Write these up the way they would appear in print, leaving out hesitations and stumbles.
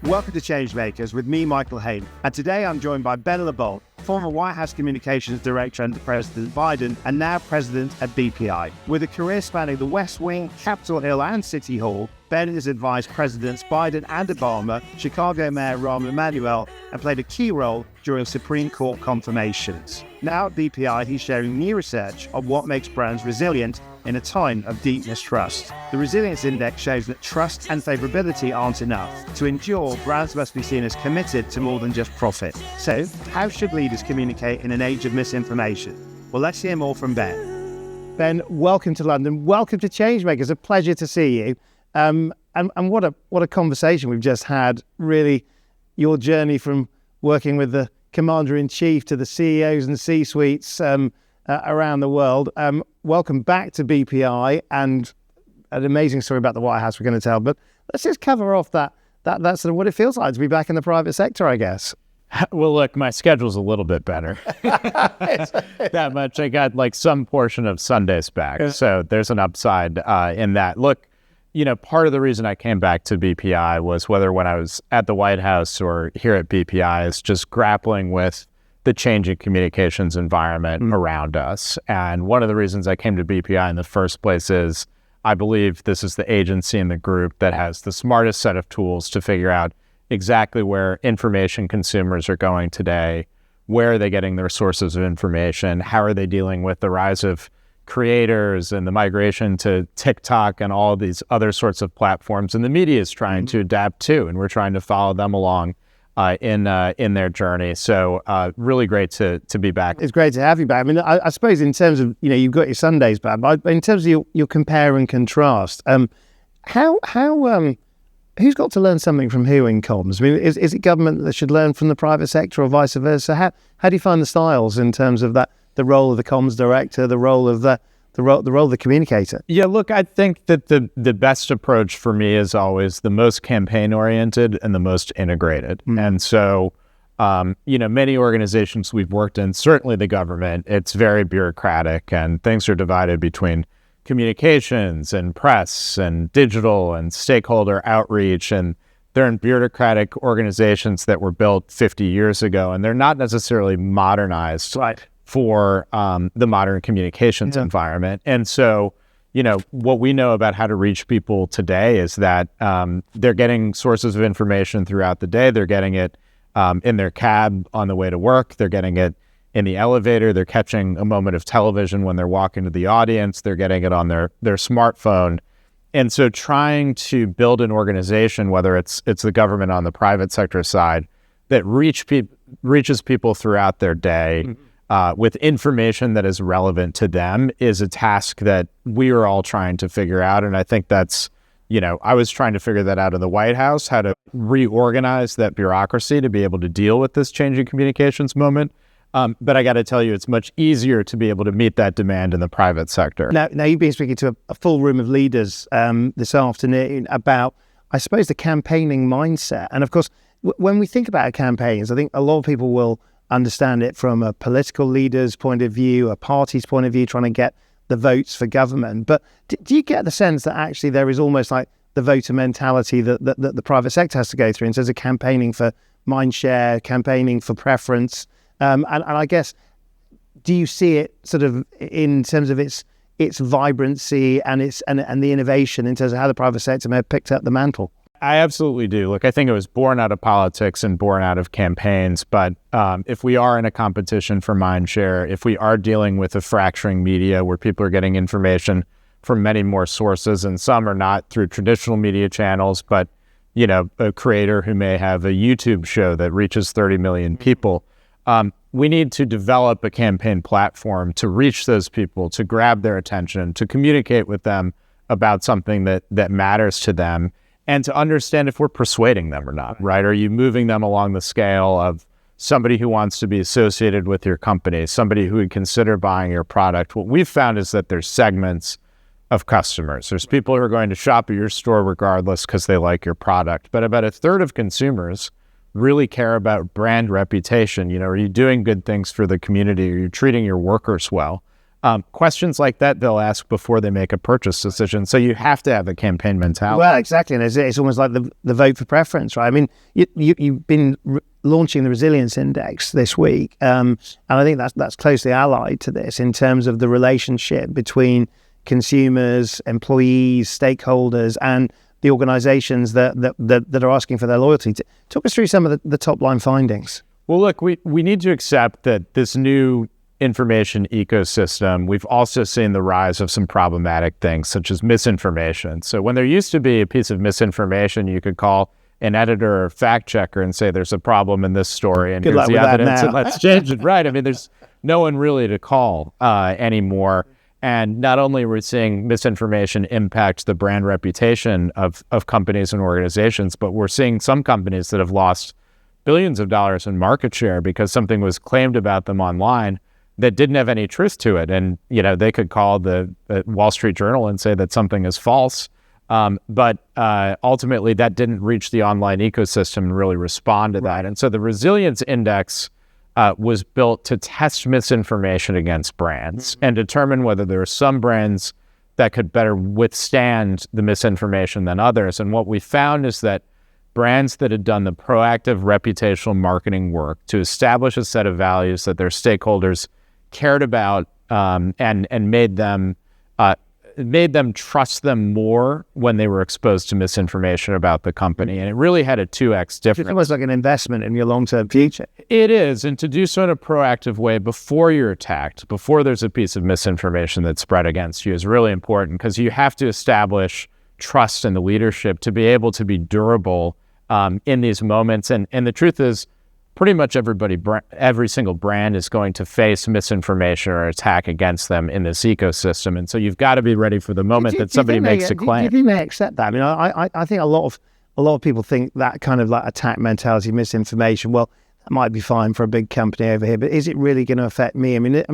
Welcome to Changemakers with me, Michael Hayden. And today I'm joined by Ben LaBolt, former White House Communications Director under President Biden and now President at BPI. With a career spanning the West Wing, Capitol Hill and City Hall, Ben has advised Presidents Biden and Obama, Chicago Mayor Rahm Emanuel, and played a key role during Supreme Court confirmations. Now at BPI, he's sharing new research on what makes brands resilient in a time of deep mistrust. The Resilience Index shows that trust and favorability aren't enough. To endure, brands must be seen as committed to more than just profit. So, how should leaders communicate in an age of misinformation? Well, let's hear more from Ben. Ben, welcome to London. Welcome to Changemakers. A pleasure to see you. And what a conversation we've just had. Really, your journey from working with the Commander-in-Chief to the CEOs and C-suites around the world. Welcome back to BPI, and an amazing story about the White House we're going to tell. But let's just cover off that sort of what it feels like to be back in the private sector, I guess. Well, look, my schedule's a little bit better. That much. I got like some portion of Sundays back. So there's an upside in that. Look, you know, part of the reason I came back to BPI was whether when I was at the White House or here at BPI is just grappling with the changing communications environment around us. And one of the reasons I came to BPI in the first place is I believe this is the agency in the group that has the smartest set of tools to figure out exactly where information consumers are going today, where are they getting their sources of information, how are they dealing with the rise of creators and the migration to TikTok and all these other sorts of platforms. And the media is trying to adapt too, and we're trying to follow them along in their journey. So really great to be back. It's great to have you back. I mean, I suppose in terms of, you know, you've got your Sundays back, but in terms of your compare and contrast, who's got to learn something from who in comms? I mean, is it government that should learn from the private sector or vice versa? How do you find the styles in terms of that, the role of the comms director, the role of the role of the communicator? Yeah, look, I think that the best approach for me is always the most campaign-oriented and the most integrated. And so, you know, many organizations we've worked in, certainly the government, it's very bureaucratic and things are divided between communications and press and digital and stakeholder outreach. And they're in bureaucratic organizations that were built 50 years ago, and they're not necessarily modernized for the modern communications environment. And so, you know, what we know about how to reach people today is that they're getting sources of information throughout the day. They're getting it in their cab on the way to work. They're getting it in the elevator. They're catching a moment of television when they're walking to the audience. They're getting it on their smartphone. And so trying to build an organization, whether it's the government on the private sector side, that reaches people throughout their day with information that is relevant to them is a task that we are all trying to figure out. And I think that's, you know, I was trying to figure that out in the White House, how to reorganize that bureaucracy to be able to deal with this changing communications moment. But I got to tell you, it's much easier to be able to meet that demand in the private sector. Now you've been speaking to a full room of leaders this afternoon about, I suppose, the campaigning mindset. And of course, when we think about campaigns, I think a lot of people will understand it from a political leader's point of view, a party's point of view, trying to get the votes for government. But do you get the sense that actually there is almost like the voter mentality that the private sector has to go through in terms of campaigning for mind share, campaigning for preference? And I guess, do you see it sort of in terms of its vibrancy and the innovation in terms of how the private sector may have picked up the mantle? I absolutely do. Look, I think it was born out of politics and born out of campaigns. But if we are in a competition for mind share, if we are dealing with a fracturing media where people are getting information from many more sources and some are not through traditional media channels, but, you know, a creator who may have a YouTube show that reaches 30 million people, we need to develop a campaign platform to reach those people, to grab their attention, to communicate with them about something that matters to them, and to understand if we're persuading them or not, right? Are you moving them along the scale of somebody who wants to be associated with your company, somebody who would consider buying your product? What we've found is that there's segments of customers. There's people who are going to shop at your store regardless because they like your product. But about a third of consumers really care about brand reputation. You know, are you doing good things for the community? Are you treating your workers well? Questions like that they'll ask before they make a purchase decision. So you have to have a campaign mentality. Well, exactly. And it's almost like the vote for preference, right? I mean, you've been launching the Resilience Index this week. And I think that's closely allied to this in terms of the relationship between consumers, employees, stakeholders, and the organizations that are asking for their loyalty. Talk us through some of the top line findings. Well, look, we need to accept that this new information ecosystem, we've also seen the rise of some problematic things such as misinformation. So when there used to be a piece of misinformation, you could call an editor or fact checker and say there's a problem in this story and here's the evidence and let's change it. Right. I mean, there's no one really to call anymore. And not only are we seeing misinformation impact the brand reputation of companies and organizations, but we're seeing some companies that have lost billions of dollars in market share because something was claimed about them online that didn't have any truth to it. And, they could call the Wall Street Journal and say that something is false. But ultimately that didn't reach the online ecosystem and really respond to that. And so the Resilience Index was built to test misinformation against brands and determine whether there are some brands that could better withstand the misinformation than others. And what we found is that brands that had done the proactive reputational marketing work to establish a set of values that their stakeholders cared about and made them trust them more when they were exposed to misinformation about the company. And it really had a 2x difference. It's almost like an investment in your long-term future. It is. And to do so in a proactive way before you're attacked, before there's a piece of misinformation that's spread against you is really important because you have to establish trust in the leadership to be able to be durable in these moments. And the truth is, pretty much every single brand is going to face misinformation or attack against them in this ecosystem. And so you've got to be ready for the moment that somebody makes a claim. Do you think they accept that? I mean, I think a lot of people think that kind of like attack mentality, misinformation, well, that might be fine for a big company over here, but is it really going to affect me? I mean,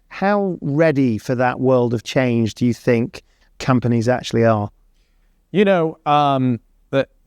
how ready for that world of change do you think companies actually are?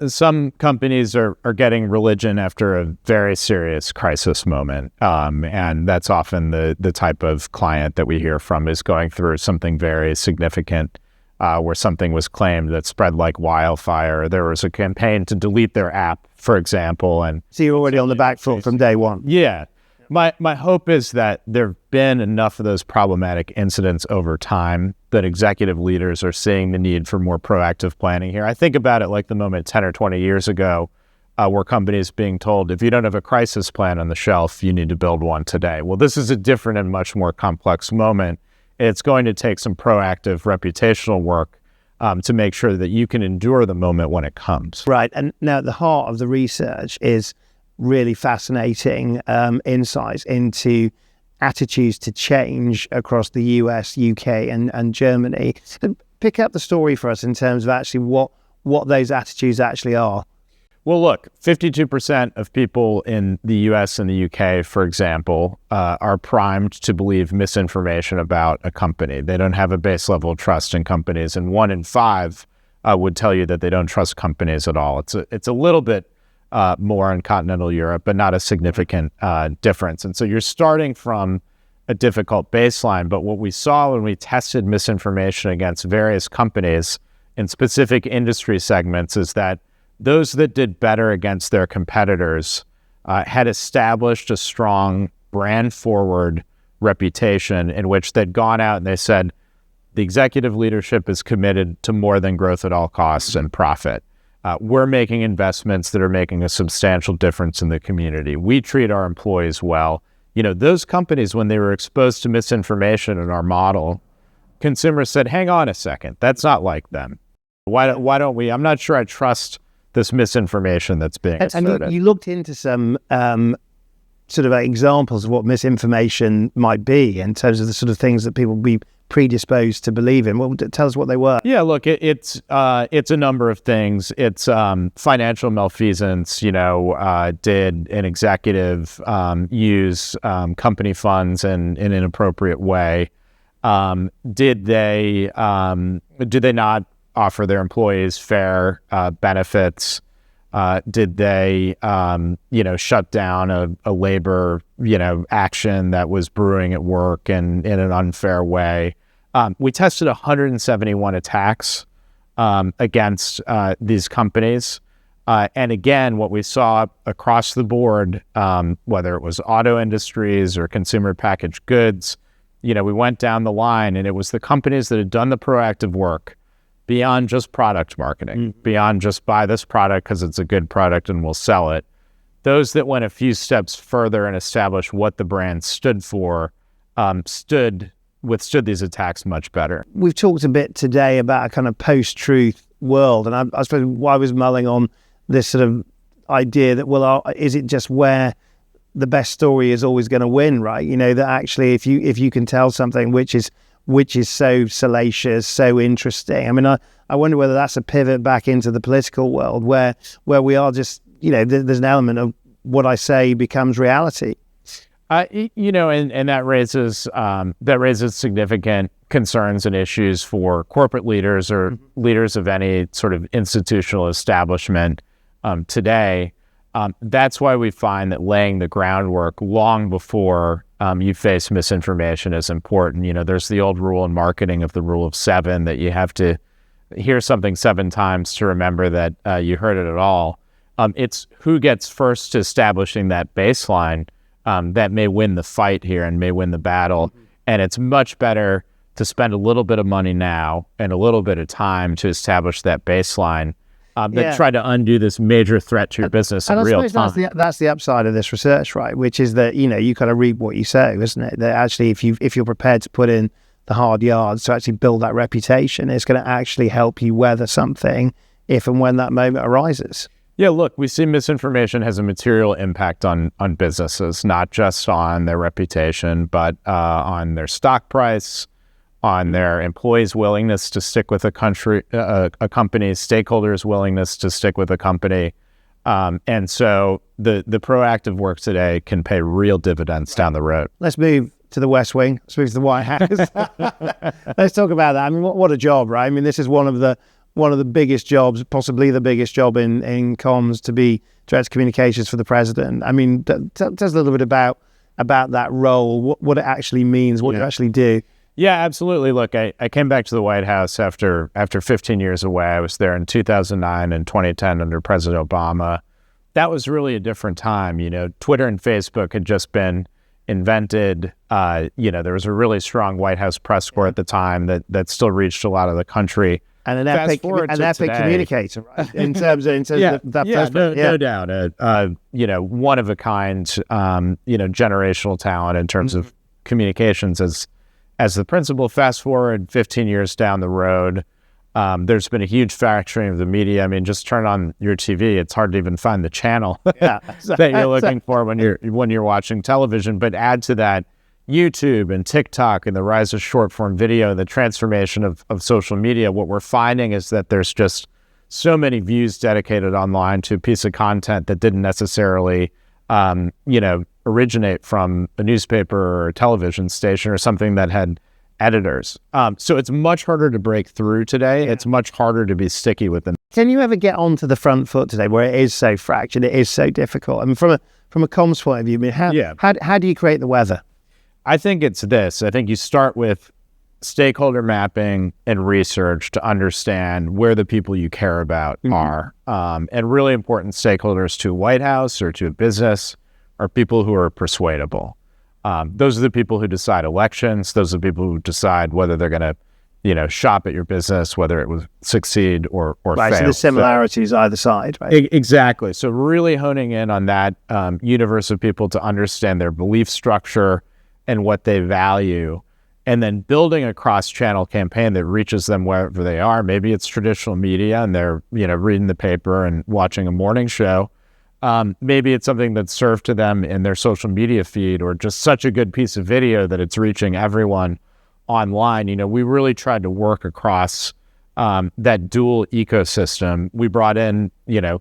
Some companies are getting religion after a very serious crisis moment. And that's often the type of client that we hear from is going through something very significant where something was claimed that spread like wildfire. There was a campaign to delete their app, for example. And so you're already on the back foot from day one. Yeah. My hope is that there have been enough of those problematic incidents over time that executive leaders are seeing the need for more proactive planning here. I think about it like the moment 10 or 20 years ago where companies being told, if you don't have a crisis plan on the shelf, you need to build one today. Well, this is a different and much more complex moment. It's going to take some proactive reputational work to make sure that you can endure the moment when it comes. Right. And now at the heart of the research is really fascinating insights into attitudes to change across the US, UK, and Germany. So pick up the story for us in terms of actually what those attitudes actually are. Well, look, 52% of people in the US and the UK, for example, are primed to believe misinformation about a company. They don't have a base level of trust in companies, and 1 in 5 would tell you that they don't trust companies at all. It's a little bit more in continental Europe, but not a significant difference. And so you're starting from a difficult baseline. But what we saw when we tested misinformation against various companies in specific industry segments is that those that did better against their competitors had established a strong brand-forward reputation in which they'd gone out and they said, the executive leadership is committed to more than growth at all costs and profit. We're making investments that are making a substantial difference in the community. We treat our employees well. Those companies, when they were exposed to misinformation in our model, consumers said, hang on a second, that's not like them. Why don't we? I'm not sure I trust this misinformation that's being asserted. And you looked into some sort of examples of what misinformation might be in terms of the sort of things that people would be predisposed to believe in. Well, tell us what they were. Yeah, look, it's a number of things. It's financial malfeasance. Did an executive use company funds in an inappropriate way? Did they not offer their employees fair benefits? Did they, shut down a labor, action that was brewing at work and in an unfair way? We tested 171 attacks against these companies. And again, what we saw across the board, whether it was auto industries or consumer packaged goods, we went down the line, and it was the companies that had done the proactive work beyond just product marketing, beyond just buy this product because it's a good product and we'll sell it. Those that went a few steps further and established what the brand stood for, withstood these attacks much better. We've talked a bit today about a kind of post-truth world, and I suppose why I was mulling on this sort of idea that, well, is it just where the best story is always going to win, right? That actually if you can tell something which is so salacious, so interesting. I mean, I wonder whether that's a pivot back into the political world where we are just, there's an element of what I say becomes reality. And that raises significant concerns and issues for corporate leaders or leaders of any sort of institutional establishment today. That's why we find that laying the groundwork long before you face misinformation is important. There's the old rule in marketing of the rule of 7, that you have to hear something 7 times to remember that you heard it at all. It's who gets first to establishing that baseline that may win the fight here and may win the battle. And it's much better to spend a little bit of money now and a little bit of time to establish that baseline than try to undo this major threat to your business in real time. That's the upside of this research, right? Which is that, you kind of reap what you sow, isn't it? That actually, if you're prepared to put in the hard yards to actually build that reputation, it's going to actually help you weather something if and when that moment arises. Yeah, look, we see misinformation has a material impact on businesses, not just on their reputation, but on their stock price, on their employees' willingness to stick with a company, stakeholders' willingness to stick with a company. And so the proactive work today can pay real dividends down the road. Let's move to the West Wing. Let's move to the White House. Let's talk about that. I mean, what a job, right? I mean, this is one of the biggest jobs, possibly the biggest job in comms, to be direct communications for the president. I mean, tell us a little bit about that role, what it actually means, what you actually do. Yeah, absolutely. Look, I came back to the White House after 15 years away. I was there in 2009 and 2010 under President Obama. That was really a different time. Twitter and Facebook had just been invented. There was a really strong White House press corps at the time that still reached a lot of the country. And an epic communicator, right? In terms of no doubt. One of a kind, generational talent in terms of communications as the principal. Fast forward 15 years down the road, there's been a huge fracturing of the media. I mean, just turn on your TV; it's hard to even find the channel that you're looking for when you're watching television. But add to that YouTube and TikTok and the rise of short form video, the transformation of social media. What we're finding is that there's just so many views dedicated online to a piece of content that didn't necessarily, originate from a newspaper or a television station or something that had editors. So it's much harder to break through today. It's much harder to be sticky with them. Can you ever get onto the front foot today where it is so fractured, it is so difficult? I mean, from a comms point of view, I mean, how do you create the weather? I think it's this. I think you start with stakeholder mapping and research to understand where the people you care about are. And really important stakeholders to a White House or to a business are people who are persuadable. Those are the people who decide elections. Those are the people who decide whether they're going to, shop at your business, whether it will succeed or fail. So the similarities either side, right? Exactly. So really honing in on that universe of people to understand their belief structure and what they value, and then building a cross-channel campaign that reaches them wherever they are. Maybe it's traditional media and they're, reading the paper and watching a morning show. Maybe it's something that's served to them in their social media feed, or just such a good piece of video that it's reaching everyone online. We really tried to work across that dual ecosystem. We brought in,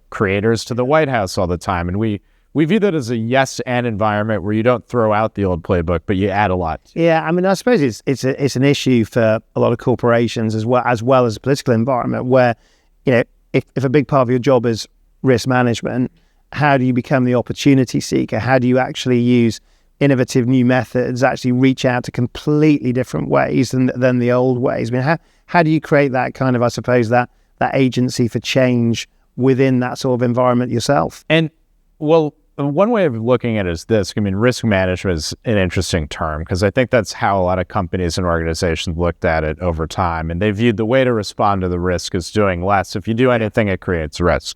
creators to the White House all the time, and we view that as a yes and environment where you don't throw out the old playbook, but you add a lot. Yeah, I mean, I suppose it's an issue for a lot of corporations as well as a political environment where, if a big part of your job is risk management, how do you become the opportunity seeker? How do you actually use innovative new methods, actually reach out to completely different ways than the old ways? I mean, how do you create that kind of, I suppose, that agency for change within that sort of environment yourself? And well, one way of looking at it is this. I mean, risk management is an interesting term because I think that's how a lot of companies and organizations looked at it over time. And they viewed the way to respond to the risk as doing less. If you do anything, it creates risk.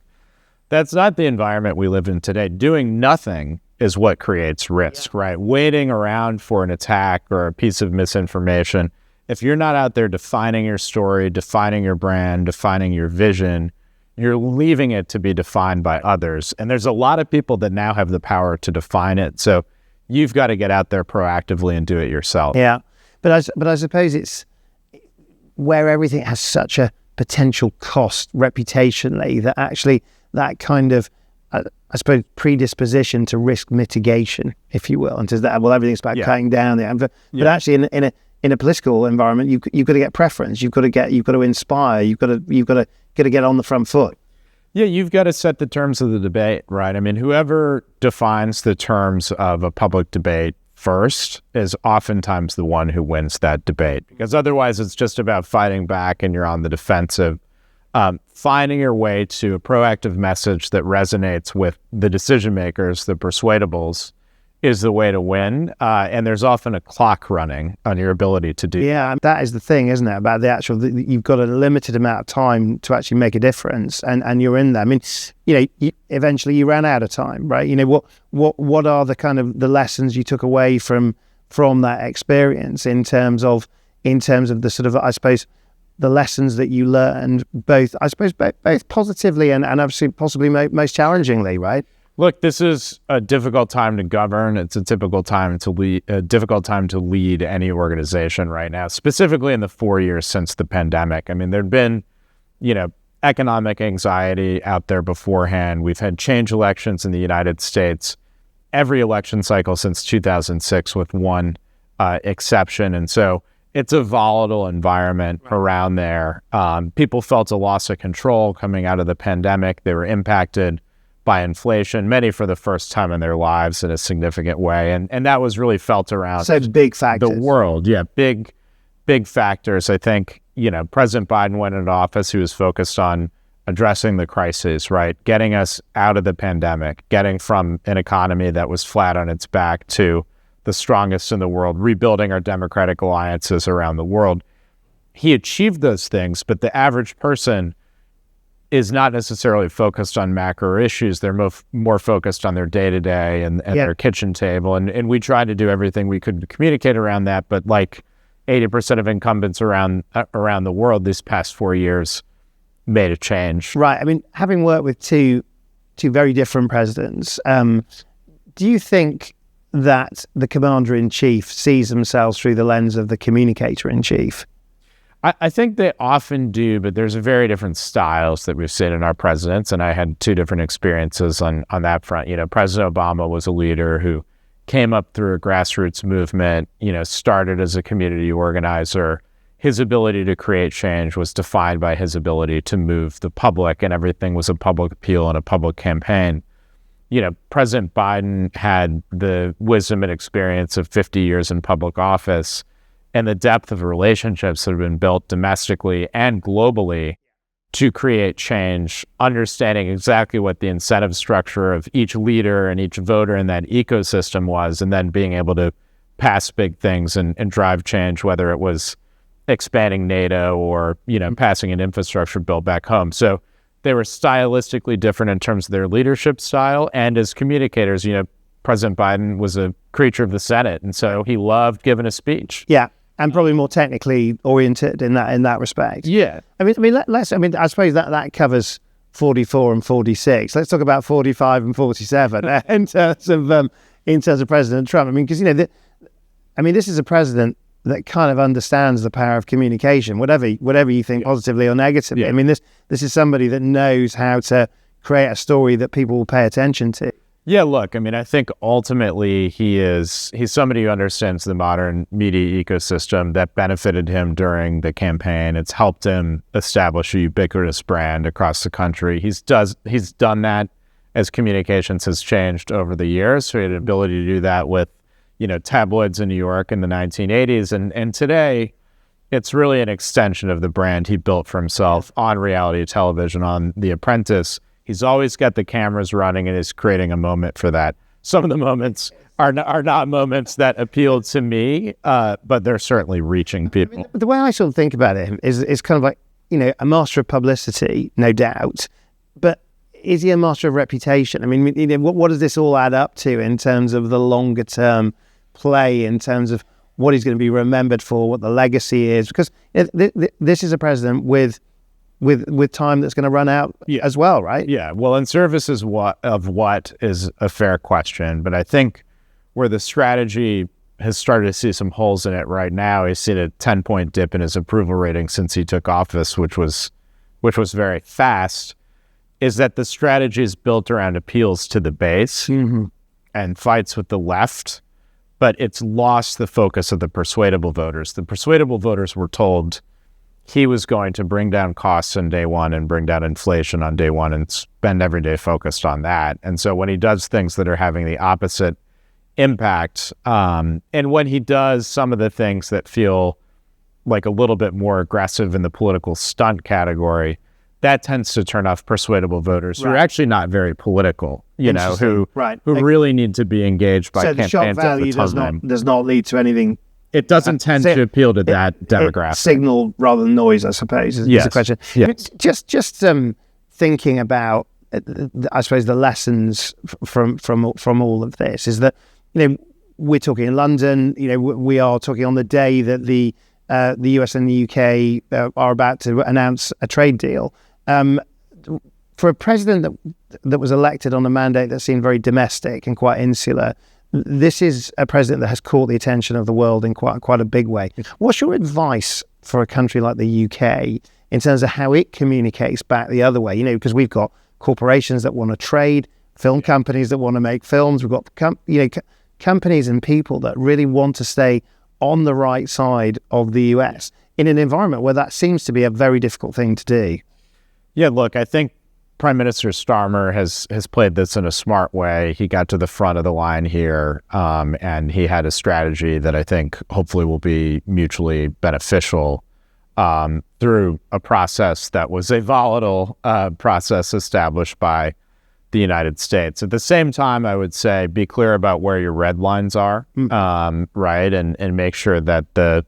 That's not the environment we live in today. Doing nothing is what creates risk, right? Waiting around for an attack or a piece of misinformation. If you're not out there defining your story, defining your brand, defining your vision, you're leaving it to be defined by others. And there's a lot of people that now have the power to define it. So you've got to get out there proactively and do it yourself. Yeah. But I suppose it's where everything has such a potential cost reputationally that actually that kind of, I suppose, predisposition to risk mitigation, if you will, and to that, well, everything's about cutting down there. But actually in a political environment, you've got to get preference. You've got to inspire. You've got to get on the front foot. Yeah, you've got to set the terms of the debate, right? I mean, whoever defines the terms of a public debate first is oftentimes the one who wins that debate, because otherwise it's just about fighting back and you're on the defensive. Finding your way to a proactive message that resonates with the decision makers, the persuadables, is the way to win. And there's often a clock running on your ability to do. Yeah, that is the thing, isn't it? About you've got a limited amount of time to actually make a difference, and you're in there. I mean, eventually you ran out of time, right? What are the kind of the lessons you took away from that experience in terms of the sort of, I suppose, the lessons that you learned, both positively and obviously possibly most challengingly, right? Look, this is a difficult time to govern. It's a difficult time to lead any organization right now, specifically in the 4 years since the pandemic. I mean, there'd been, economic anxiety out there beforehand. We've had change elections in the United States, every election cycle since 2006 with one exception. And so it's a volatile environment around there. People felt a loss of control coming out of the pandemic. They were impacted by inflation, many for the first time in their lives in a significant way. And that was really felt around big factors. The world. Yeah, big factors. I think, President Biden went into office. He was focused on addressing the crises, right? Getting us out of the pandemic, getting from an economy that was flat on its back to the strongest in the world, rebuilding our democratic alliances around the world. He achieved those things, but the average person is not necessarily focused on macro issues. They're more focused on their day-to-day and their kitchen table. And we tried to do everything we could to communicate around that, but like 80% of incumbents around the world these past 4 years made a change. Right. I mean, having worked with two very different presidents, do you think that the commander-in-chief sees themselves through the lens of the communicator-in-chief? I think they often do, but there's very different styles that we've seen in our presidents, and I had two different experiences on that front. President Obama was a leader who came up through a grassroots movement, started as a community organizer. His ability to create change was defined by his ability to move the public, and everything was a public appeal and a public campaign. President Biden had the wisdom and experience of 50 years in public office and the depth of relationships that have been built domestically and globally to create change, understanding exactly what the incentive structure of each leader and each voter in that ecosystem was, and then being able to pass big things and drive change, whether it was expanding NATO or, passing an infrastructure bill back home. So they were stylistically different in terms of their leadership style. And as communicators, President Biden was a creature of the Senate. And so he loved giving a speech. Yeah. And probably more technically oriented in that respect. Yeah. I suppose that covers 44 and 46. Let's talk about 45 and 47 in terms of President Trump. I mean, because this is a president that kind of understands the power of communication, whatever you think, positively or negatively. Yeah. I mean, this is somebody that knows how to create a story that people will pay attention to. Yeah, look, I mean, I think ultimately he's somebody who understands the modern media ecosystem that benefited him during the campaign. It's helped him establish a ubiquitous brand across the country. He's done that as communications has changed over the years. So he had an ability to do that with, tabloids in New York in the 1980s. And today, it's really an extension of the brand he built for himself on reality television, on The Apprentice. He's always got the cameras running and is creating a moment for that. Some of the moments are not moments that appeal to me, but they're certainly reaching people. The way I sort of think about it is kind of like, a master of publicity, no doubt, but is he a master of reputation? I mean, what does this all add up to in terms of the longer term play, in terms of what he's going to be remembered for, what the legacy is? Because this is a president with time that's going to run out as well, right? Yeah. Well, in service of what is a fair question, but I think where the strategy has started to see some holes in it right now, he's seen a 10-point dip in his approval rating since he took office, which was very fast, is that the strategy is built around appeals to the base and fights with the left, but it's lost the focus of the persuadable voters. The persuadable voters were told he was going to bring down costs on day one and bring down inflation on day one and spend every day focused on that. And so when he does things that are having the opposite impact, and when he does some of the things that feel like a little bit more aggressive in the political stunt category, that tends to turn off persuadable voters who are actually not very political, who really need to be engaged by campaigns. So the shock value does not lead to anything. It doesn't tend to appeal to that demographic. Signal rather than noise, I suppose, is the question. Yes. Just thinking about, I suppose, the lessons from all of this is that, we're talking in London, we are talking on the day that the US and the UK are about to announce a trade deal. For a president that was elected on a mandate that seemed very domestic and quite insular, this is a president that has caught the attention of the world in quite a big way. What's your advice for a country like the UK in terms of how it communicates back the other way? Because we've got corporations that want to trade, film companies that want to make films. We've got companies and people that really want to stay on the right side of the US in an environment where that seems to be a very difficult thing to do. Yeah, look, I think Prime Minister Starmer has played this in a smart way. He got to the front of the line here, and he had a strategy that I think hopefully will be mutually beneficial through a process that was a volatile process established by the United States. At the same time, I would say be clear about where your red lines are, right, and make sure that the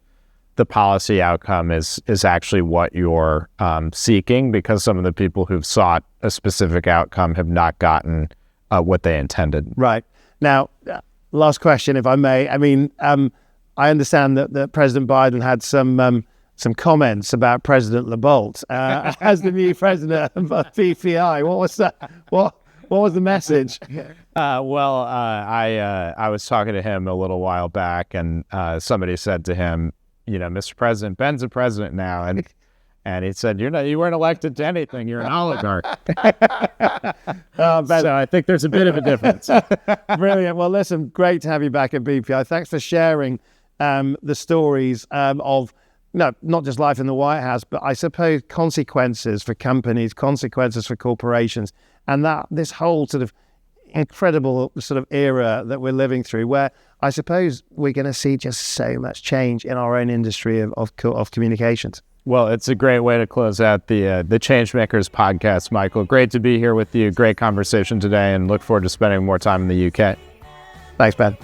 policy outcome is actually what you're seeking, because some of the people who've sought a specific outcome have not gotten what they intended. Right. Now, last question, if I may. I mean, I understand that President Biden had some comments about President LaBolt as the new president of BPI. What was that? What was the message? I was talking to him a little while back, and somebody said to him, Mr. President, Ben's a president now, and he said, you weren't elected to anything. You're an oligarch. So I think there's a bit of a difference. Brilliant. Well, listen, great to have you back at BPI. Thanks for sharing the stories of not just life in the White House, but I suppose consequences for companies, consequences for corporations, and that this whole sort of incredible sort of era that we're living through, where I suppose we're going to see just so much change in our own industry of communications. Well, it's a great way to close out the Changemakers podcast, Michael. Great to be here with you. Great conversation today, and look forward to spending more time in the UK. Thanks, Ben.